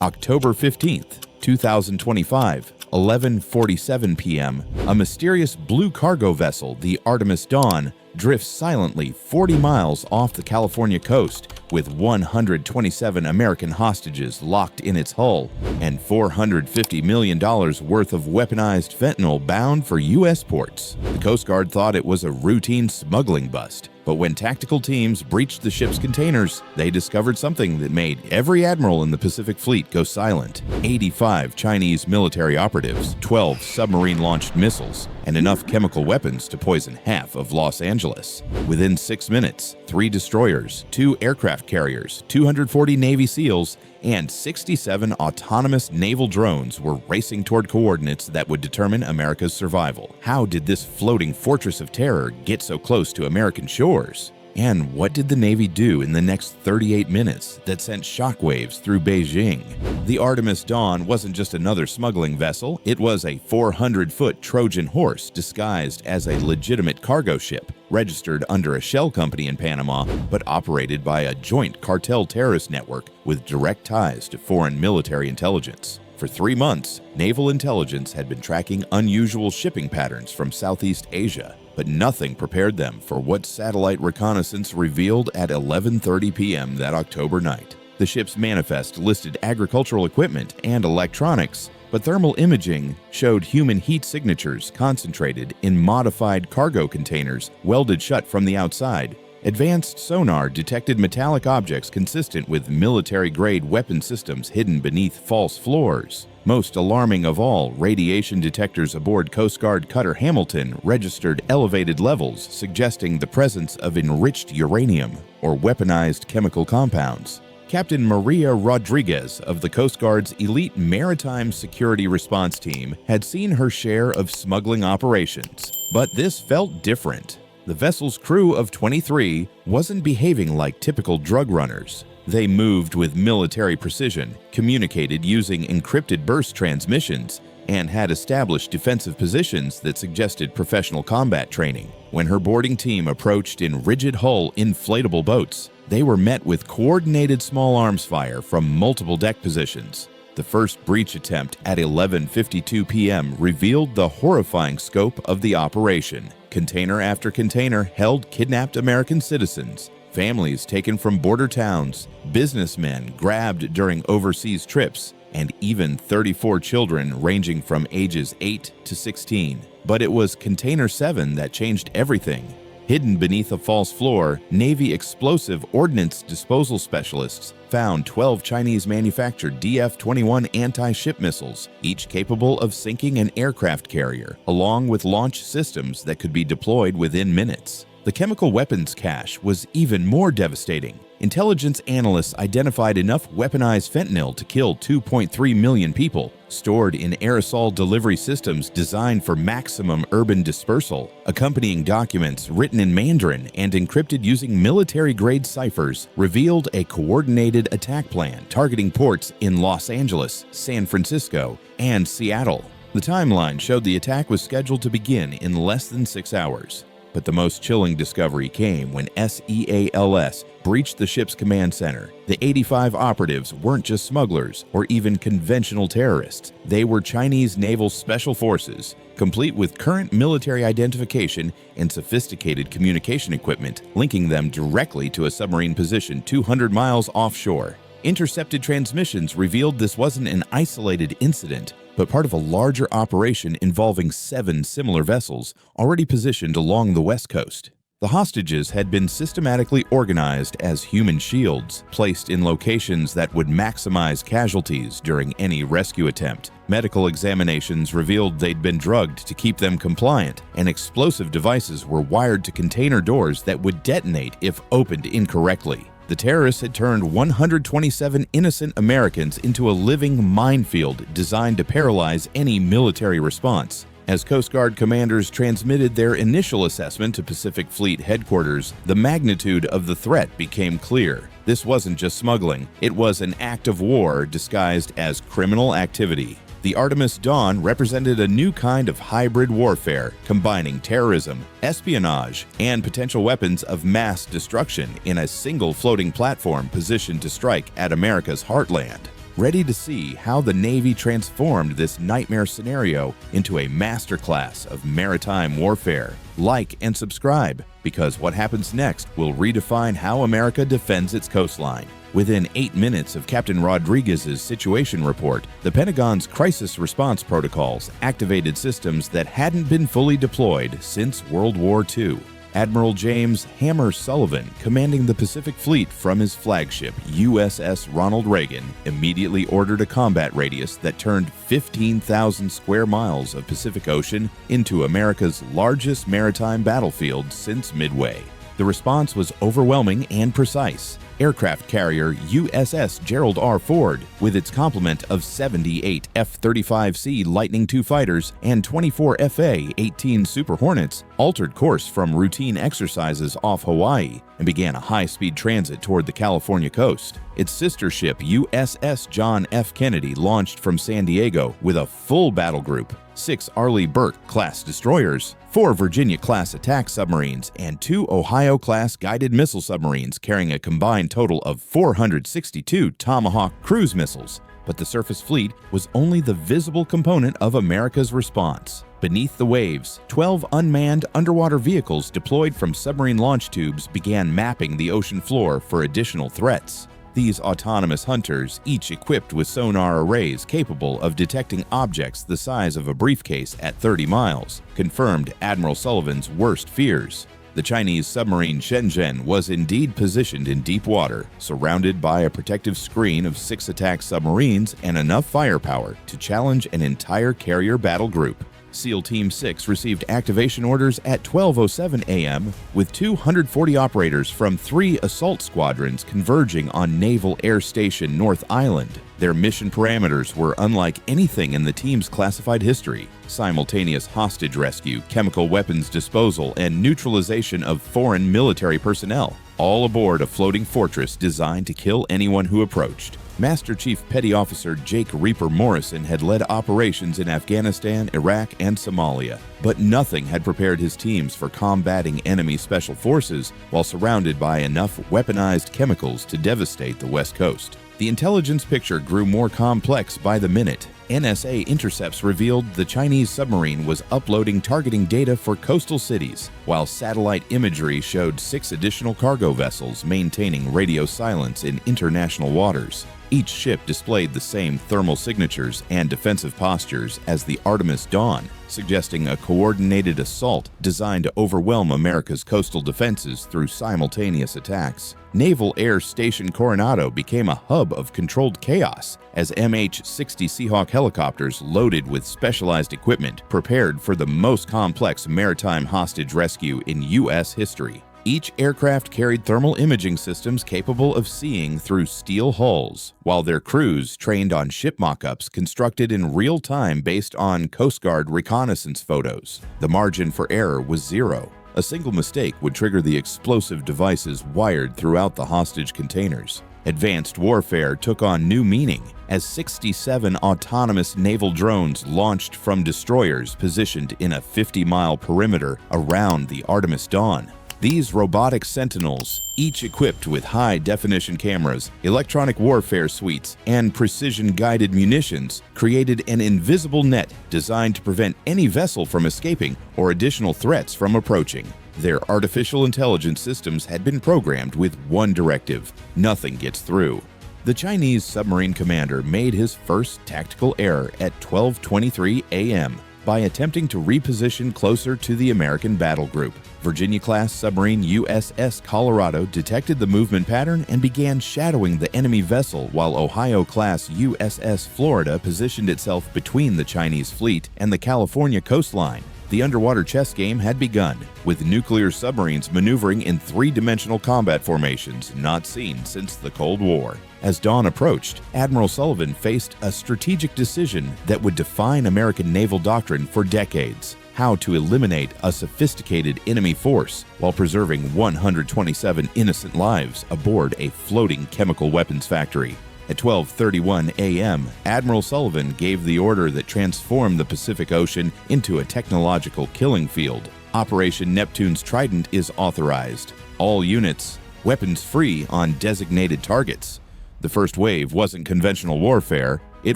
October 15th, 2025, 11:47 p.m., a mysterious blue cargo vessel, the Artemis Dawn, drifts silently 40 miles off the California coast with 127 American hostages locked in its hull and $450 million worth of weaponized fentanyl bound for U.S. ports. The Coast Guard thought it was a routine smuggling bust, but when tactical teams breached the ship's containers, they discovered something that made every admiral in the Pacific Fleet go silent: 85 Chinese military operatives, 12 submarine-launched missiles, and enough chemical weapons to poison half of Los Angeles. Within 6 minutes, 3 destroyers, 2 aircraft carriers, 240 Navy SEALs, and 67 autonomous naval drones were racing toward coordinates that would determine America's survival. How did this floating fortress of terror get so close to American shores? And what did the Navy do in the next 38 minutes that sent shockwaves through Beijing? The Artemis Dawn wasn't just another smuggling vessel, it was a 400-foot Trojan horse disguised as a legitimate cargo ship, registered under a shell company in Panama, but operated by a joint cartel terrorist network with direct ties to foreign military intelligence. For 3 months, naval intelligence had been tracking unusual shipping patterns from Southeast Asia, but nothing prepared them for what satellite reconnaissance revealed at 11:30 p.m. that October night. The ship's manifest listed agricultural equipment and electronics, but thermal imaging showed human heat signatures concentrated in modified cargo containers welded shut from the outside. Advanced sonar detected metallic objects consistent with military-grade weapon systems hidden beneath false floors. Most alarming of all, radiation detectors aboard Coast Guard cutter Hamilton registered elevated levels suggesting the presence of enriched uranium or weaponized chemical compounds. Captain Maria Rodriguez of the Coast Guard's elite maritime security response team had seen her share of smuggling operations, but this felt different. The vessel's crew of 23 wasn't behaving like typical drug runners. They moved with military precision, communicated using encrypted burst transmissions, and had established defensive positions that suggested professional combat training. When her boarding team approached in rigid-hull inflatable boats, they were met with coordinated small arms fire from multiple deck positions. The first breach attempt at 11:52 p.m. revealed the horrifying scope of the operation. Container after container held kidnapped American citizens, families taken from border towns, businessmen grabbed during overseas trips, and even 34 children ranging from ages 8 to 16. But it was Container 7 that changed everything. Hidden beneath a false floor, Navy explosive ordnance disposal specialists found 12 Chinese-manufactured DF-21 anti-ship missiles, each capable of sinking an aircraft carrier, along with launch systems that could be deployed within minutes. The chemical weapons cache was even more devastating. Intelligence analysts identified enough weaponized fentanyl to kill 2.3 million people, stored in aerosol delivery systems designed for maximum urban dispersal. Accompanying documents written in Mandarin and encrypted using military-grade ciphers revealed a coordinated attack plan targeting ports in Los Angeles, San Francisco, and Seattle. The timeline showed the attack was scheduled to begin in less than 6 hours. But the most chilling discovery came when SEALS breached the ship's command center. The 85 operatives weren't just smugglers or even conventional terrorists. They were Chinese naval special forces, complete with current military identification and sophisticated communication equipment, linking them directly to a submarine position 200 miles offshore. Intercepted transmissions revealed this wasn't an isolated incident, but part of a larger operation involving 7 similar vessels already positioned along the West Coast. The hostages had been systematically organized as human shields, placed in locations that would maximize casualties during any rescue attempt. Medical examinations revealed they'd been drugged to keep them compliant, and explosive devices were wired to container doors that would detonate if opened incorrectly. The terrorists had turned 127 innocent Americans into a living minefield designed to paralyze any military response. As Coast Guard commanders transmitted their initial assessment to Pacific Fleet headquarters, the magnitude of the threat became clear. This wasn't just smuggling, it was an act of war disguised as criminal activity. The Artemis Dawn represented a new kind of hybrid warfare, combining terrorism, espionage, and potential weapons of mass destruction in a single floating platform positioned to strike at America's heartland. ready to see how the Navy transformed this nightmare scenario into a masterclass of maritime warfare. Like and subscribe, because what happens next will redefine how America defends its coastline. Within 8 minutes of Captain Rodriguez's situation report, the Pentagon's crisis response protocols activated systems that hadn't been fully deployed since World War II. Admiral James "Hammer" Sullivan, commanding the Pacific Fleet from his flagship USS Ronald Reagan, immediately ordered a combat radius that turned 15,000 square miles of Pacific Ocean into America's largest maritime battlefield since Midway. The response was overwhelming and precise. Aircraft carrier USS Gerald R. Ford, with its complement of 78 F-35C Lightning II fighters and 24 FA-18 Super Hornets, altered course from routine exercises off Hawaii and began a high-speed transit toward the California coast. Its sister ship USS John F. Kennedy launched from San Diego with a full battle group, 6 Arleigh Burke-class destroyers, 4 Virginia-class attack submarines, and 2 Ohio-class guided missile submarines carrying a combined total of 462 Tomahawk cruise missiles. But the surface fleet was only the visible component of America's response. Beneath the waves, 12 unmanned underwater vehicles deployed from submarine launch tubes began mapping the ocean floor for additional threats. These autonomous hunters, each equipped with sonar arrays capable of detecting objects the size of a briefcase at 30 miles, confirmed Admiral Sullivan's worst fears. The Chinese submarine Shenzhen was indeed positioned in deep water, surrounded by a protective screen of 6 attack submarines and enough firepower to challenge an entire carrier battle group. SEAL Team 6 received activation orders at 12:07 a.m., with 240 operators from 3 assault squadrons converging on Naval Air Station North Island. Their mission parameters were unlike anything in the team's classified history: simultaneous hostage rescue, chemical weapons disposal, and neutralization of foreign military personnel, all aboard a floating fortress designed to kill anyone who approached. Master Chief Petty Officer Jake Reaper Morrison had led operations in Afghanistan, Iraq, and Somalia, but nothing had prepared his teams for combating enemy special forces while surrounded by enough weaponized chemicals to devastate the West Coast. The intelligence picture grew more complex by the minute. NSA intercepts revealed the Chinese submarine was uploading targeting data for coastal cities, while satellite imagery showed 6 additional cargo vessels maintaining radio silence in international waters. Each ship displayed the same thermal signatures and defensive postures as the Artemis Dawn, suggesting a coordinated assault designed to overwhelm America's coastal defenses through simultaneous attacks. Naval Air Station Coronado became a hub of controlled chaos as MH-60 Seahawk helicopters loaded with specialized equipment prepared for the most complex maritime hostage rescue in U.S. history. Each aircraft carried thermal imaging systems capable of seeing through steel hulls, while their crews trained on ship mock-ups constructed in real time based on Coast Guard reconnaissance photos. The margin for error was 0. A single mistake would trigger the explosive devices wired throughout the hostage containers. Advanced warfare took on new meaning as 67 autonomous naval drones launched from destroyers positioned in a 50-mile perimeter around the Artemis Dawn. These robotic sentinels, each equipped with high-definition cameras, electronic warfare suites, and precision-guided munitions, created an invisible net designed to prevent any vessel from escaping or additional threats from approaching. Their artificial intelligence systems had been programmed with one directive: nothing gets through. The Chinese submarine commander made his first tactical error at 12:23 a.m. by attempting to reposition closer to the American battle group. Virginia-class submarine USS Colorado detected the movement pattern and began shadowing the enemy vessel, while Ohio-class USS Florida positioned itself between the Chinese fleet and the California coastline. The underwater chess game had begun, with nuclear submarines maneuvering in 3-dimensional combat formations not seen since the Cold War. As dawn approached, Admiral Sullivan faced a strategic decision that would define American naval doctrine for decades: how to eliminate a sophisticated enemy force while preserving 127 innocent lives aboard a floating chemical weapons factory. At 12:31 a.m., Admiral Sullivan gave the order that transformed the Pacific Ocean into a technological killing field. Operation Neptune's Trident is authorized. All units, weapons free on designated targets. The first wave wasn't conventional warfare, it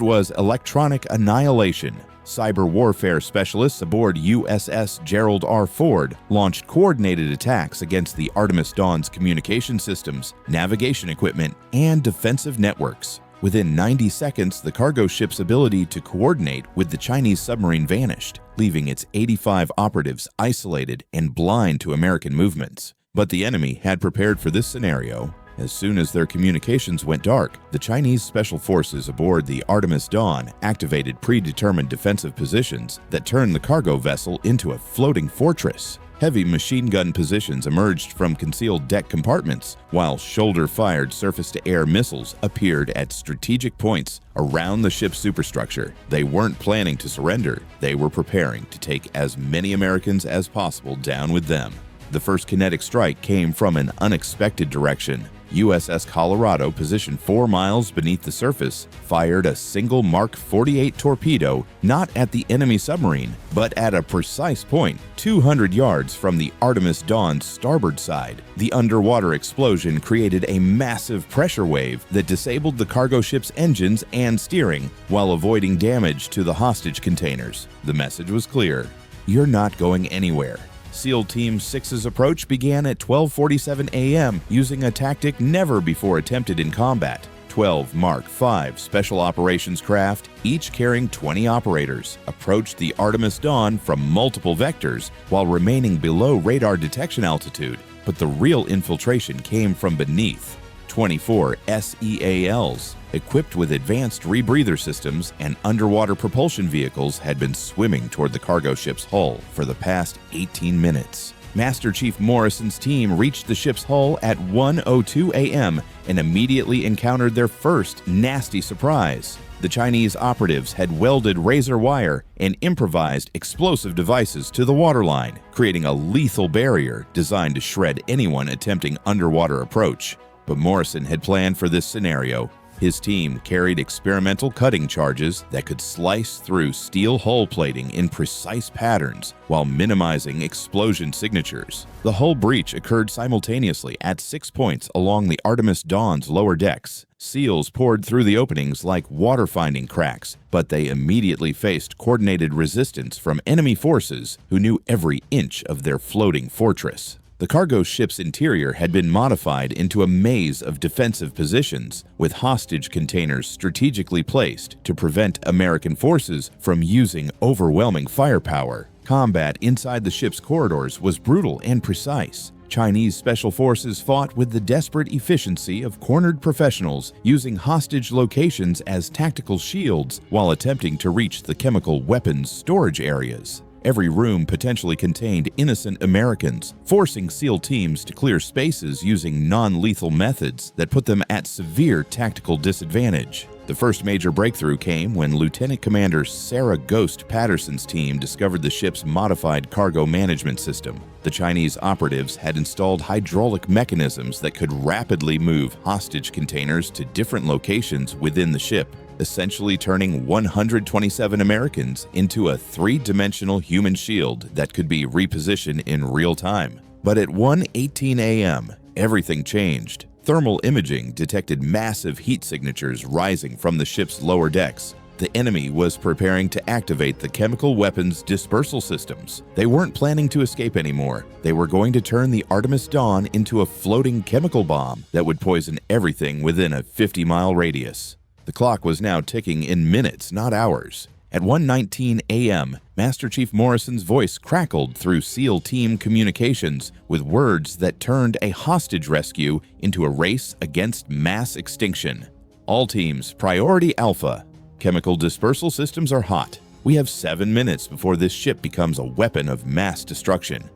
was electronic annihilation. Cyber warfare specialists aboard USS Gerald R. Ford launched coordinated attacks against the Artemis Dawn's communication systems, navigation equipment, and defensive networks. Within 90 seconds, the cargo ship's ability to coordinate with the Chinese submarine vanished, leaving its 85 operatives isolated and blind to American movements. But the enemy had prepared for this scenario. As soon as their communications went dark, the Chinese special forces aboard the Artemis Dawn activated predetermined defensive positions that turned the cargo vessel into a floating fortress. Heavy machine gun positions emerged from concealed deck compartments, while shoulder-fired surface-to-air missiles appeared at strategic points around the ship's superstructure. They weren't planning to surrender, they were preparing to take as many Americans as possible down with them. The first kinetic strike came from an unexpected direction. USS Colorado, positioned 4 miles beneath the surface, fired a single Mark 48 torpedo not at the enemy submarine, but at a precise point 200 yards from the Artemis Dawn's starboard side. The underwater explosion created a massive pressure wave that disabled the cargo ship's engines and steering while avoiding damage to the hostage containers. The message was clear: you're not going anywhere. SEAL Team 6's approach began at 12:47 a.m. using a tactic never before attempted in combat. 12 Mark V Special Operations craft, each carrying 20 operators, approached the Artemis Dawn from multiple vectors while remaining below radar detection altitude. But the real infiltration came from beneath. 24 SEALs, equipped with advanced rebreather systems and underwater propulsion vehicles, had been swimming toward the cargo ship's hull for the past 18 minutes. Master Chief Morrison's team reached the ship's hull at 1:02 a.m. and immediately encountered their first nasty surprise. The Chinese operatives had welded razor wire and improvised explosive devices to the waterline, creating a lethal barrier designed to shred anyone attempting underwater approach. But Morrison had planned for this scenario. His team carried experimental cutting charges that could slice through steel hull plating in precise patterns while minimizing explosion signatures. The hull breach occurred simultaneously at 6 points along the Artemis Dawn's lower decks. SEALs poured through the openings like water-finding cracks, but they immediately faced coordinated resistance from enemy forces who knew every inch of their floating fortress. The cargo ship's interior had been modified into a maze of defensive positions, with hostage containers strategically placed to prevent American forces from using overwhelming firepower. Combat inside the ship's corridors was brutal and precise. Chinese special forces fought with the desperate efficiency of cornered professionals, using hostage locations as tactical shields while attempting to reach the chemical weapons storage areas. Every room potentially contained innocent Americans, forcing SEAL teams to clear spaces using non-lethal methods that put them at severe tactical disadvantage. The first major breakthrough came when Lieutenant Commander Sarah Ghost Patterson's team discovered the ship's modified cargo management system. The Chinese operatives had installed hydraulic mechanisms that could rapidly move hostage containers to different locations within the ship, essentially turning 127 Americans into a three-dimensional human shield that could be repositioned in real time. But at 1:18 a.m., everything changed. Thermal imaging detected massive heat signatures rising from the ship's lower decks. The enemy was preparing to activate the chemical weapons dispersal systems. They weren't planning to escape anymore. They were going to turn the Artemis Dawn into a floating chemical bomb that would poison everything within a 50-mile radius. The clock was now ticking in minutes, not hours. At 1:19 a.m., Master Chief Morrison's voice crackled through SEAL team communications with words that turned a hostage rescue into a race against mass extinction. All teams, priority Alpha. Chemical dispersal systems are hot. We have 7 minutes before this ship becomes a weapon of mass destruction.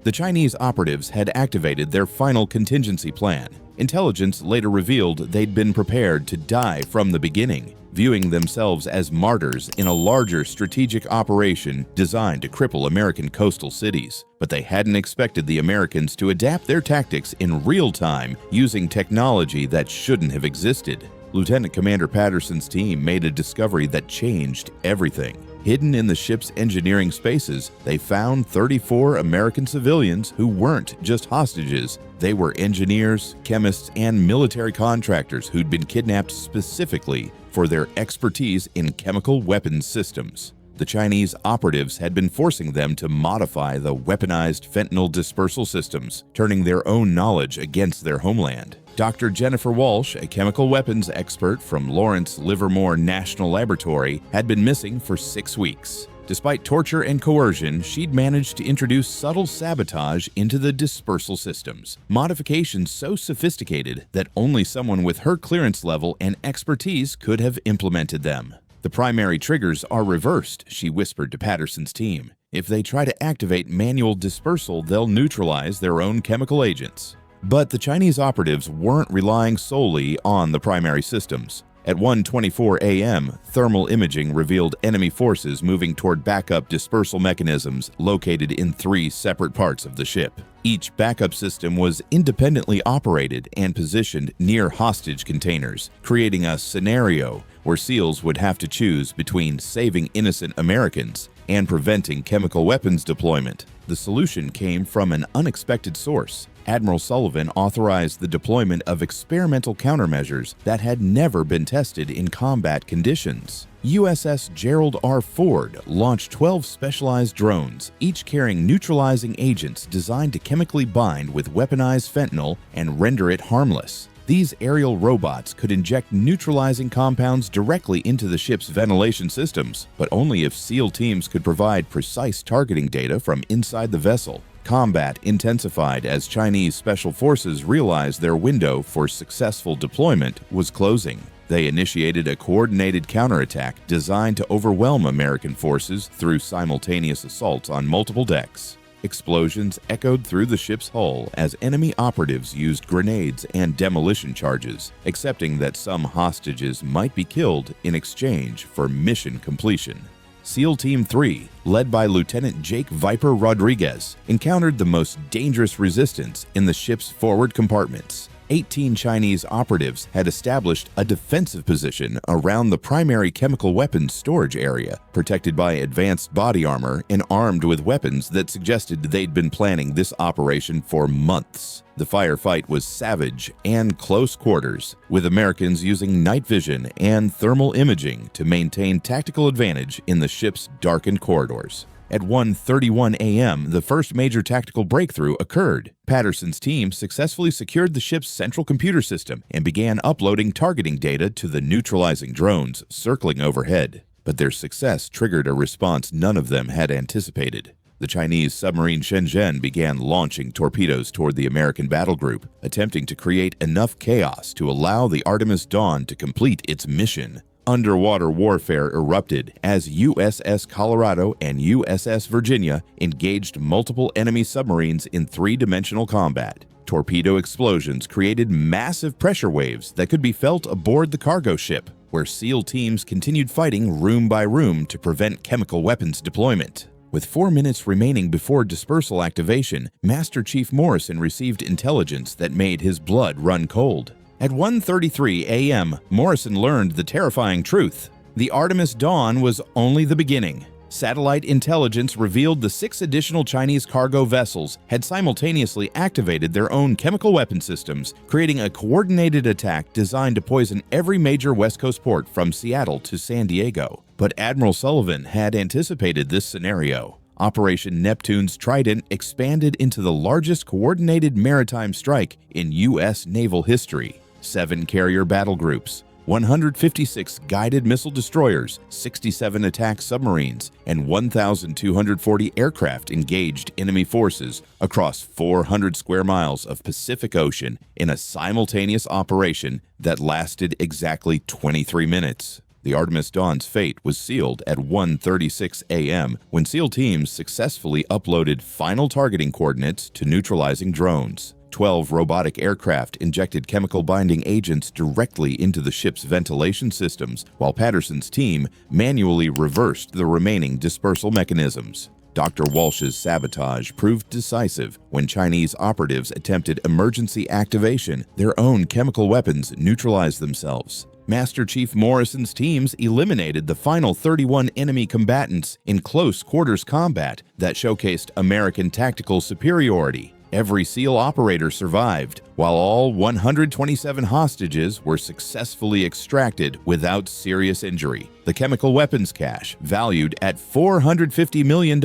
The Chinese operatives had activated their final contingency plan. Intelligence later revealed they'd been prepared to die from the beginning, viewing themselves as martyrs in a larger strategic operation designed to cripple American coastal cities. But they hadn't expected the Americans to adapt their tactics in real time using technology that shouldn't have existed. Lieutenant Commander Patterson's team made a discovery that changed everything. Hidden in the ship's engineering spaces, they found 34 American civilians who weren't just hostages. They were engineers, chemists, and military contractors who'd been kidnapped specifically for their expertise in chemical weapons systems. The Chinese operatives had been forcing them to modify the weaponized fentanyl dispersal systems, turning their own knowledge against their homeland. Dr. Jennifer Walsh, a chemical weapons expert from Lawrence Livermore National Laboratory, had been missing for 6 weeks. Despite torture and coercion, she'd managed to introduce subtle sabotage into the dispersal systems, modifications so sophisticated that only someone with her clearance level and expertise could have implemented them. "The primary triggers are reversed," she whispered to Patterson's team. "If they try to activate manual dispersal, they'll neutralize their own chemical agents." But the Chinese operatives weren't relying solely on the primary systems. At 1:24 a.m., thermal imaging revealed enemy forces moving toward backup dispersal mechanisms located in 3 separate parts of the ship. Each backup system was independently operated and positioned near hostage containers, creating a scenario where SEALs would have to choose between saving innocent Americans and preventing chemical weapons deployment. The solution came from an unexpected source. Admiral Sullivan authorized the deployment of experimental countermeasures that had never been tested in combat conditions. USS Gerald R. Ford launched 12 specialized drones, each carrying neutralizing agents designed to chemically bind with weaponized fentanyl and render it harmless. These aerial robots could inject neutralizing compounds directly into the ship's ventilation systems, but only if SEAL teams could provide precise targeting data from inside the vessel. Combat intensified as Chinese special forces realized their window for successful deployment was closing. They initiated a coordinated counterattack designed to overwhelm American forces through simultaneous assaults on multiple decks. Explosions echoed through the ship's hull as enemy operatives used grenades and demolition charges, accepting that some hostages might be killed in exchange for mission completion. SEAL Team 3, led by Lieutenant Jake Viper Rodriguez, encountered the most dangerous resistance in the ship's forward compartments. 18 Chinese operatives had established a defensive position around the primary chemical weapons storage area, protected by advanced body armor and armed with weapons that suggested they'd been planning this operation for months. The firefight was savage and close quarters, with Americans using night vision and thermal imaging to maintain tactical advantage in the ship's darkened corridors. At 1:31 a.m., the first major tactical breakthrough occurred. Patterson's team successfully secured the ship's central computer system and began uploading targeting data to the neutralizing drones circling overhead. But their success triggered a response none of them had anticipated. The Chinese submarine Shenzhen began launching torpedoes toward the American battle group, attempting to create enough chaos to allow the Artemis Dawn to complete its mission. Underwater warfare erupted as USS Colorado and USS Virginia engaged multiple enemy submarines in 3-dimensional combat. Torpedo explosions created massive pressure waves that could be felt aboard the cargo ship, where SEAL teams continued fighting room by room to prevent chemical weapons deployment. With 4 minutes remaining before dispersal activation, Master Chief Morrison received intelligence that made his blood run cold. At 1:33 a.m., Morrison learned the terrifying truth. The Artemis Dawn was only the beginning. Satellite intelligence revealed the 6 additional Chinese cargo vessels had simultaneously activated their own chemical weapon systems, creating a coordinated attack designed to poison every major West Coast port from Seattle to San Diego. But Admiral Sullivan had anticipated this scenario. Operation Neptune's Trident expanded into the largest coordinated maritime strike in U.S. naval history. 7 carrier battle groups, 156 guided missile destroyers, 67 attack submarines, and 1,240 aircraft engaged enemy forces across 400 square miles of Pacific Ocean in a simultaneous operation that lasted exactly 23 minutes. The Artemis Dawn's fate was sealed at 1:36 a.m. when SEAL teams successfully uploaded final targeting coordinates to neutralizing drones. 12 robotic aircraft injected chemical binding agents directly into the ship's ventilation systems, while Patterson's team manually reversed the remaining dispersal mechanisms. Dr. Walsh's sabotage proved decisive when Chinese operatives attempted emergency activation. Their own chemical weapons neutralized themselves. Master Chief Morrison's teams eliminated the final 31 enemy combatants in close quarters combat that showcased American tactical superiority. Every SEAL operator survived, while all 127 hostages were successfully extracted without serious injury. The chemical weapons cache, valued at $450 million,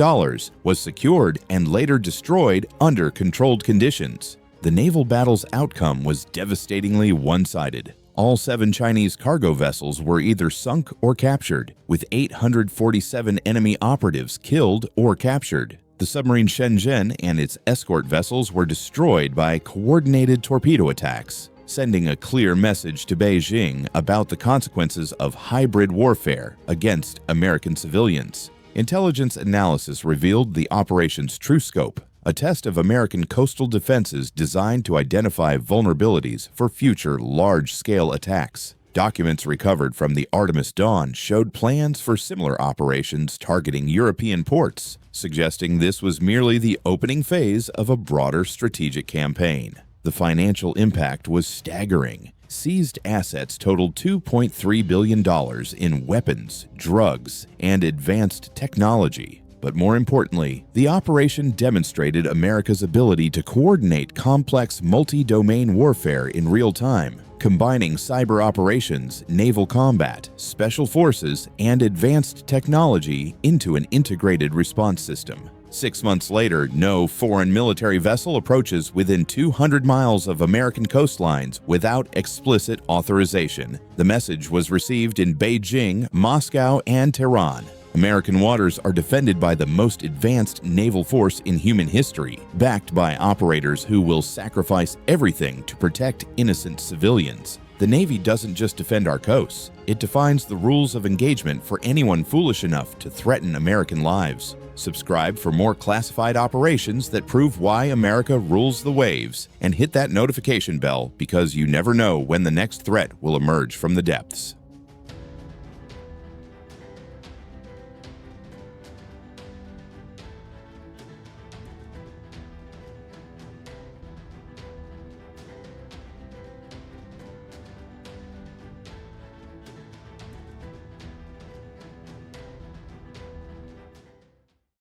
was secured and later destroyed under controlled conditions. The naval battle's outcome was devastatingly one-sided. All 7 Chinese cargo vessels were either sunk or captured, with 847 enemy operatives killed or captured. The submarine Shenzhen and its escort vessels were destroyed by coordinated torpedo attacks, sending a clear message to Beijing about the consequences of hybrid warfare against American civilians. Intelligence analysis revealed the operation's true scope, a test of American coastal defenses designed to identify vulnerabilities for future large-scale attacks. Documents recovered from the Artemis Dawn showed plans for similar operations targeting European ports, suggesting this was merely the opening phase of a broader strategic campaign. The financial impact was staggering. Seized assets totaled $2.3 billion in weapons, drugs, and advanced technology. But more importantly, the operation demonstrated America's ability to coordinate complex multi-domain warfare in real time, combining cyber operations, naval combat, special forces, and advanced technology into an integrated response system. 6 months later, no foreign military vessel approaches within 200 miles of American coastlines without explicit authorization. The message was received in Beijing, Moscow, and Tehran. American waters are defended by the most advanced naval force in human history, backed by operators who will sacrifice everything to protect innocent civilians. The Navy doesn't just defend our coasts, it defines the rules of engagement for anyone foolish enough to threaten American lives. Subscribe for more classified operations that prove why America rules the waves, and hit that notification bell because you never know when the next threat will emerge from the depths.